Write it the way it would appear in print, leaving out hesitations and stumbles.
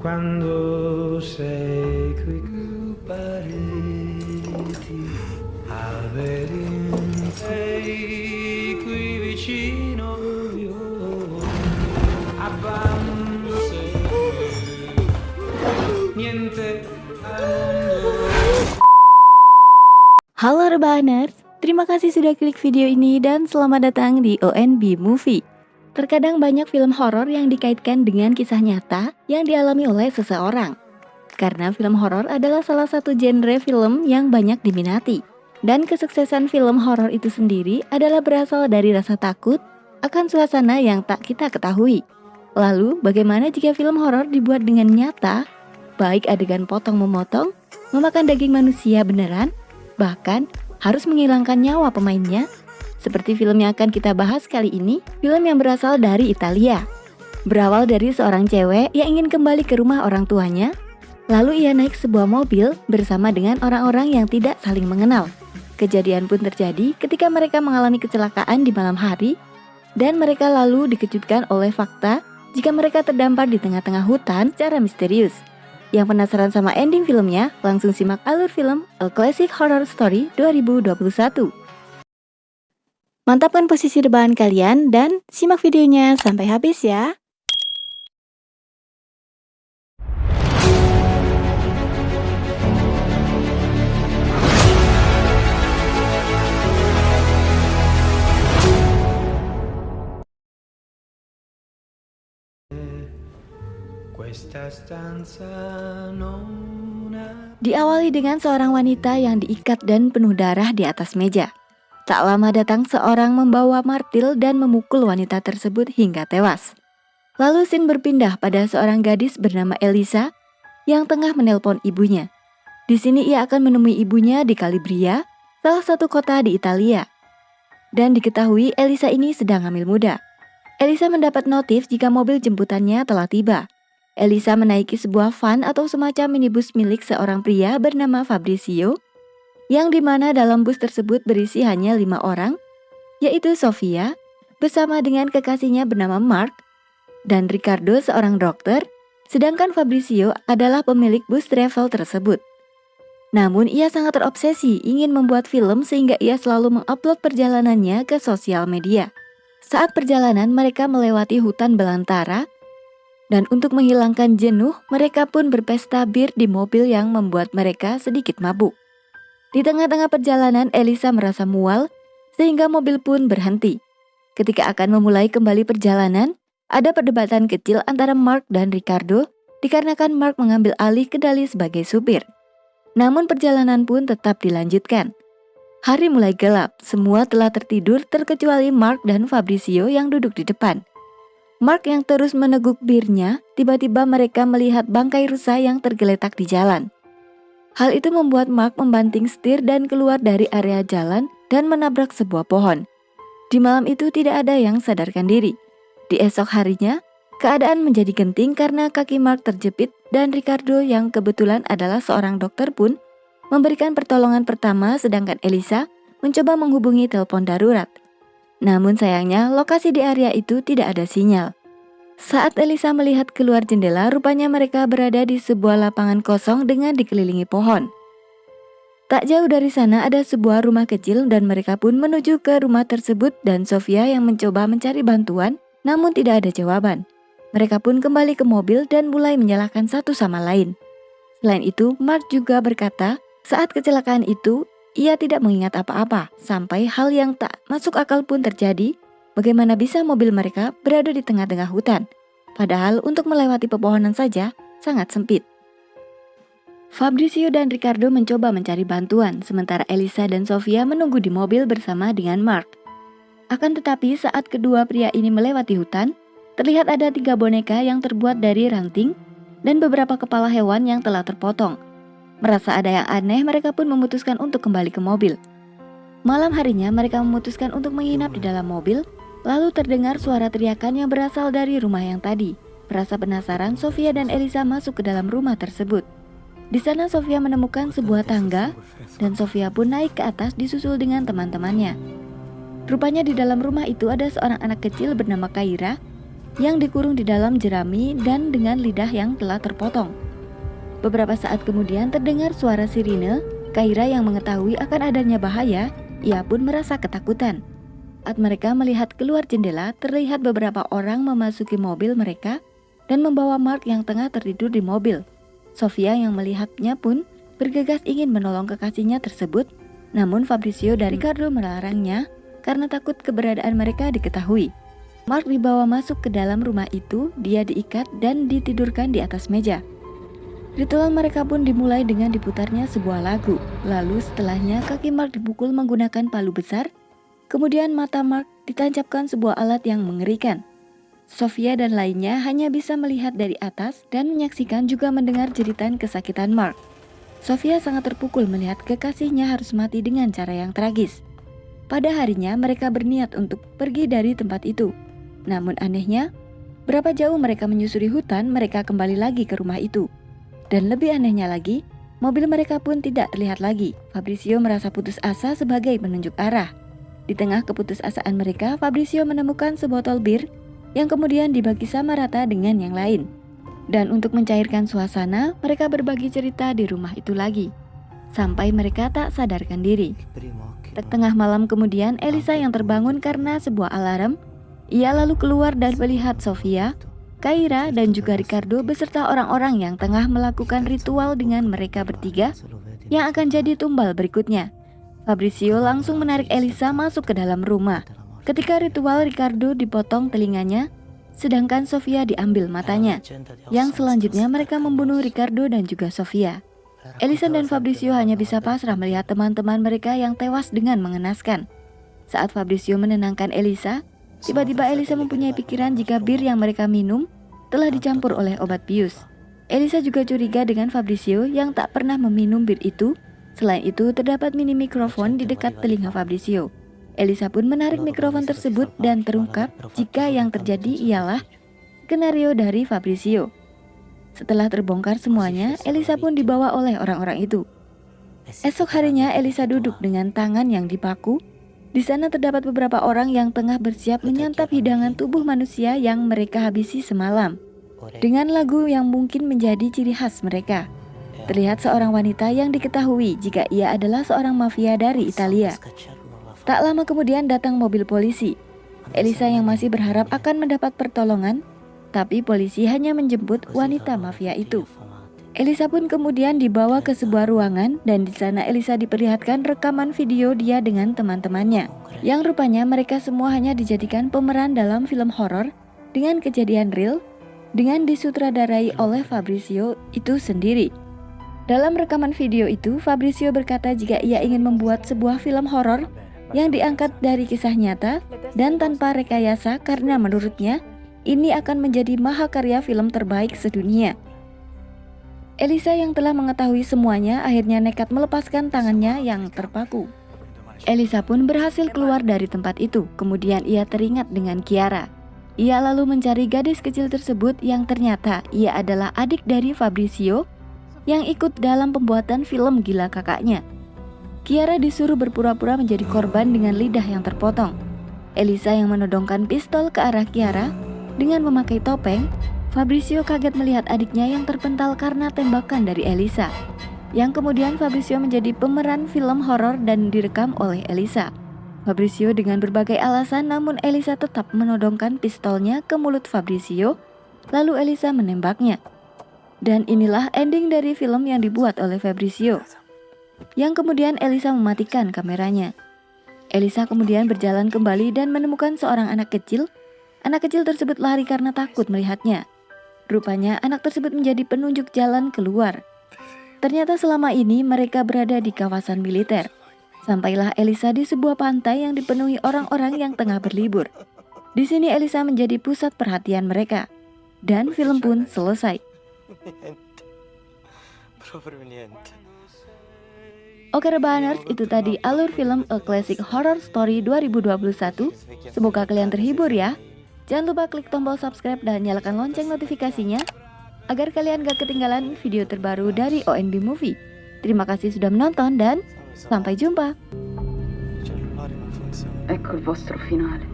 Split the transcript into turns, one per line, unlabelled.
Quando sei qui pareti, alberi, sei qui vicino io, avanzi, niente al mondo.
Halo Rebahaners, terima kasih sudah klik video ini dan selamat datang di ONB Movie. Terkadang banyak film horor yang dikaitkan dengan kisah nyata yang dialami oleh seseorang. Karena film horor adalah salah satu genre film yang banyak diminati. Dan kesuksesan film horor itu sendiri adalah berasal dari rasa takut akan suasana yang tak kita ketahui. Lalu, bagaimana jika film horor dibuat dengan nyata, baik adegan potong-memotong, memakan daging manusia beneran, bahkan harus menghilangkan nyawa pemainnya? Seperti film yang akan kita bahas kali ini, film yang berasal dari Italia. Berawal dari seorang cewek yang ingin kembali ke rumah orang tuanya, lalu ia naik sebuah mobil bersama dengan orang-orang yang tidak saling mengenal. Kejadian pun terjadi ketika mereka mengalami kecelakaan di malam hari, dan mereka lalu dikejutkan oleh fakta jika mereka terdampar di tengah-tengah hutan secara misterius. Yang penasaran sama ending filmnya, langsung simak alur film A Classic Horror Story 2021. Mantapkan posisi rebahan kalian dan simak videonya sampai habis ya.
Questa stanza non ha...
Diawali dengan seorang wanita yang diikat dan penuh darah di atas meja. Tak lama datang seorang membawa martil dan memukul wanita tersebut hingga tewas. Lalu scene berpindah pada seorang gadis bernama Elisa yang tengah menelpon ibunya. Di sini ia akan menemui ibunya di Calabria, salah satu kota di Italia. Dan diketahui Elisa ini sedang hamil muda. Elisa mendapat notif jika mobil jemputannya telah tiba. Elisa menaiki sebuah van atau semacam minibus milik seorang pria bernama Fabrizio, yang dimana dalam bus tersebut berisi hanya 5 orang, yaitu Sofia, bersama dengan kekasihnya bernama Mark, dan Ricardo seorang dokter, sedangkan Fabrizio adalah pemilik bus travel tersebut. Namun ia sangat terobsesi ingin membuat film sehingga ia selalu mengupload perjalanannya ke sosial media. Saat perjalanan mereka melewati hutan belantara, dan untuk menghilangkan jenuh, mereka pun berpesta bir di mobil yang membuat mereka sedikit mabuk. Di tengah-tengah perjalanan, Elisa merasa mual, sehingga mobil pun berhenti. Ketika akan memulai kembali perjalanan, ada perdebatan kecil antara Mark dan Ricardo, dikarenakan Mark mengambil alih kendali sebagai supir. Namun perjalanan pun tetap dilanjutkan. Hari mulai gelap, semua telah tertidur terkecuali Mark dan Fabrizio yang duduk di depan. Mark yang terus meneguk birnya, tiba-tiba mereka melihat bangkai rusa yang tergeletak di jalan. Hal itu membuat Mark membanting setir dan keluar dari area jalan dan menabrak sebuah pohon. Di malam itu tidak ada yang sadarkan diri. Di esok harinya, keadaan menjadi genting karena kaki Mark terjepit dan Ricardo yang kebetulan adalah seorang dokter pun memberikan pertolongan pertama sedangkan Elisa mencoba menghubungi telepon darurat. Namun sayangnya lokasi di area itu tidak ada sinyal. Saat Elisa melihat keluar jendela, rupanya mereka berada di sebuah lapangan kosong dengan dikelilingi pohon. Tak jauh dari sana ada sebuah rumah kecil dan mereka pun menuju ke rumah tersebut dan Sofia yang mencoba mencari bantuan namun tidak ada jawaban. Mereka pun kembali ke mobil dan mulai menyalahkan satu sama lain. Selain itu, Mark juga berkata saat kecelakaan itu ia tidak mengingat apa-apa sampai hal yang tak masuk akal pun terjadi. Bagaimana bisa mobil mereka berada di tengah-tengah hutan? Padahal untuk melewati pepohonan saja sangat sempit. Fabrizio dan Ricardo mencoba mencari bantuan, sementara Elisa dan Sofia menunggu di mobil bersama dengan Mark. Akan tetapi saat kedua pria ini melewati hutan, terlihat ada 3 boneka yang terbuat dari ranting dan beberapa kepala hewan yang telah terpotong. Merasa ada yang aneh, mereka pun memutuskan untuk kembali ke mobil. Malam harinya mereka memutuskan untuk menginap di dalam mobil. Lalu terdengar suara teriakan yang berasal dari rumah yang tadi. Merasa penasaran, Sofia dan Elisa masuk ke dalam rumah tersebut. Di sana Sofia menemukan sebuah tangga dan Sofia pun naik ke atas disusul dengan teman-temannya. Rupanya di dalam rumah itu ada seorang anak kecil bernama Kaira yang dikurung di dalam jerami dan dengan lidah yang telah terpotong. Beberapa saat kemudian terdengar suara sirine. Kyra yang mengetahui akan adanya bahaya, ia pun merasa ketakutan. Saat mereka melihat keluar jendela, terlihat beberapa orang memasuki mobil mereka dan membawa Mark yang tengah tertidur di mobil. Sofia yang melihatnya pun bergegas ingin menolong kekasihnya tersebut, namun Fabrizio dan Riccardo melarangnya karena takut keberadaan mereka diketahui. Mark dibawa masuk ke dalam rumah itu, dia diikat dan ditidurkan di atas meja. Ritual mereka pun dimulai dengan diputarnya sebuah lagu. Lalu setelahnya kaki Mark dipukul menggunakan palu besar. Kemudian mata Mark ditancapkan sebuah alat yang mengerikan. Sofia dan lainnya hanya bisa melihat dari atas dan menyaksikan juga mendengar jeritan kesakitan Mark. Sofia sangat terpukul melihat kekasihnya harus mati dengan cara yang tragis. Pada harinya mereka berniat untuk pergi dari tempat itu. Namun anehnya, berapa jauh mereka menyusuri hutan, mereka kembali lagi ke rumah itu. Dan lebih anehnya lagi, mobil mereka pun tidak terlihat lagi. Fabrizio merasa putus asa sebagai penunjuk arah. Di tengah keputusasaan mereka, Fabrizio menemukan sebotol bir yang kemudian dibagi sama rata dengan yang lain. Dan untuk mencairkan suasana, mereka berbagi cerita di rumah itu lagi, sampai mereka tak sadarkan diri. Tengah malam kemudian, Elisa yang terbangun karena sebuah alarm. Ia lalu keluar dan melihat Sofia, Kyra dan juga Riccardo beserta orang-orang yang tengah melakukan ritual dengan mereka bertiga yang akan jadi tumbal berikutnya. Fabrizio langsung menarik Elisa masuk ke dalam rumah. Ketika ritual, Riccardo dipotong telinganya, sedangkan Sofia diambil matanya. Yang selanjutnya mereka membunuh Riccardo dan juga Sofia. Elisa dan Fabrizio hanya bisa pasrah melihat teman-teman mereka yang tewas dengan mengenaskan. Saat Fabrizio menenangkan Elisa, tiba-tiba Elisa mempunyai pikiran jika bir yang mereka minum telah dicampur oleh obat bius. Elisa juga curiga dengan Fabrizio yang tak pernah meminum bir itu. Selain itu, terdapat mini mikrofon di dekat telinga Fabrizio. Elisa pun menarik mikrofon tersebut dan terungkap jika yang terjadi ialah skenario dari Fabrizio. Setelah terbongkar semuanya, Elisa pun dibawa oleh orang-orang itu. Esok harinya, Elisa duduk dengan tangan yang dipaku. Di sana terdapat beberapa orang yang tengah bersiap menyantap hidangan tubuh manusia yang mereka habisi semalam. Dengan lagu yang mungkin menjadi ciri khas mereka. Terlihat seorang wanita yang diketahui jika ia adalah seorang mafia dari Italia. Tak lama kemudian datang mobil polisi. Elisa yang masih berharap akan mendapat pertolongan, tapi polisi hanya menjemput wanita mafia itu. Elisa pun kemudian dibawa ke sebuah ruangan dan di sana Elisa diperlihatkan rekaman video dia dengan teman-temannya. Yang rupanya mereka semua hanya dijadikan pemeran dalam film horor dengan kejadian real dengan disutradarai oleh Fabrizio itu sendiri. Dalam rekaman video itu, Fabrizio berkata jika ia ingin membuat sebuah film horor yang diangkat dari kisah nyata dan tanpa rekayasa karena menurutnya ini akan menjadi mahakarya film terbaik sedunia. Elisa yang telah mengetahui semuanya akhirnya nekat melepaskan tangannya yang terpaku. Elisa pun berhasil keluar dari tempat itu. Kemudian ia teringat dengan Chiara. Ia lalu mencari gadis kecil tersebut yang ternyata ia adalah adik dari Fabrizio yang ikut dalam pembuatan film gila kakaknya. Chiara disuruh berpura-pura menjadi korban dengan lidah yang terpotong. Elisa yang menodongkan pistol ke arah Chiara dengan memakai topeng. Fabrizio kaget melihat adiknya yang terpental karena tembakan dari Elisa. Yang kemudian Fabrizio menjadi pemeran film horor dan direkam oleh Elisa. Fabrizio dengan berbagai alasan, namun Elisa tetap menodongkan pistolnya ke mulut Fabrizio, lalu Elisa menembaknya. Dan inilah ending dari film yang dibuat oleh Fabrizio. Yang kemudian Elisa mematikan kameranya. Elisa kemudian berjalan kembali dan menemukan seorang anak kecil. Anak kecil tersebut lari karena takut melihatnya. Rupanya anak tersebut menjadi penunjuk jalan keluar. Ternyata selama ini mereka berada di kawasan militer. Sampailah Elisa di sebuah pantai yang dipenuhi orang-orang yang tengah berlibur. Di sini Elisa menjadi pusat perhatian mereka. Dan film pun selesai. Oke rebahaners, itu tadi alur film A Classic Horror Story 2021. Semoga kalian terhibur ya. Jangan lupa klik tombol subscribe dan nyalakan lonceng notifikasinya agar kalian gak ketinggalan video terbaru dari ONB Movie. Terima kasih sudah menonton dan sampai jumpa.
Ecco il vostro finale.